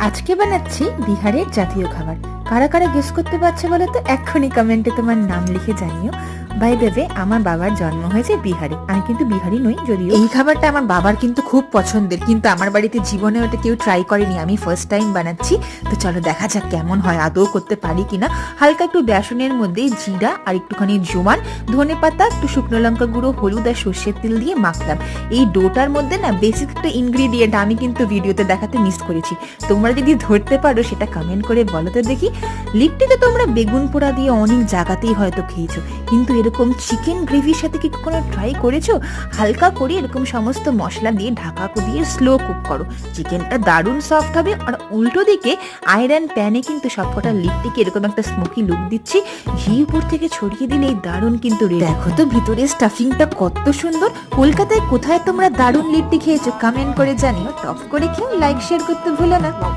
আজকে বানাচ্ছি বিহারের জাতীয় খাবার। কারা কারা গেস করতে পারছে বলো তো? এক্ষুনি কমেন্টে তোমার নাম লিখে জানিও। বাই দ্য ওয়ে, আমার বাবার জন্ম হয়েছে বিহারে, আমি কিন্তু বিহারি নই। যদিও এই খাবারটা আমার বাবার কিন্তু খুব পছন্দের, কিন্তু আমার বাড়িতে জীবনে ওটা কেউ ট্রাই করেনি, আমি ফার্স্ট টাইম বানাচ্ছি। তো চলো দেখা যাক কেমন হয়, আদৌ করতে পারি কিনা। হালকা একটু বেসনের মধ্যে জিরা আর একটুখানি জোয়ান, ধনে পাতা, একটু শুকনো লঙ্কা গুঁড়ো, হলুদ আর সর্ষের তেল দিয়ে মাখলাম। এই ডোটার মধ্যে না বেসিক একটা ইনগ্রিডিয়েন্ট আমি কিন্তু ভিডিওতে দেখাতে মিস করেছি। তোমরা যদি ধরতে পারো সেটা কমেন্ট করে বলো তো দেখি। লিট্টি তো তোমরা বেগুন পোড়া দিয়ে অনেক জায়গাতেই হয়তো খেয়েছো, কিন্তু এরকম চিকেন গ্রেভির সাথে কি কখনো ট্রাই করেছো? হালকা করে এরকম সমস্ত মশলা দিয়ে ঢাকা দিয়ে স্লো কুক করো, চিকেনটা দারুণ সফট হবে। আর উল্টো দিকে আয়রন প্যানে কিন্তু সবকটা লিট্টিকে এরকম একটা স্মোকি লুক দিচ্ছি, ঘি উপর থেকে ছড়িয়ে দিলে এই দারুণ কিন্তু রেডি। দেখো তো ভিতরে স্টাফিংটা কত সুন্দর। কলকাতায় কোথায় তোমরা দারুণ লিট্টি খেয়েছো কমেন্ট করে জানিও। টপ করে খেও, লাইক শেয়ার করতে ভুলো না।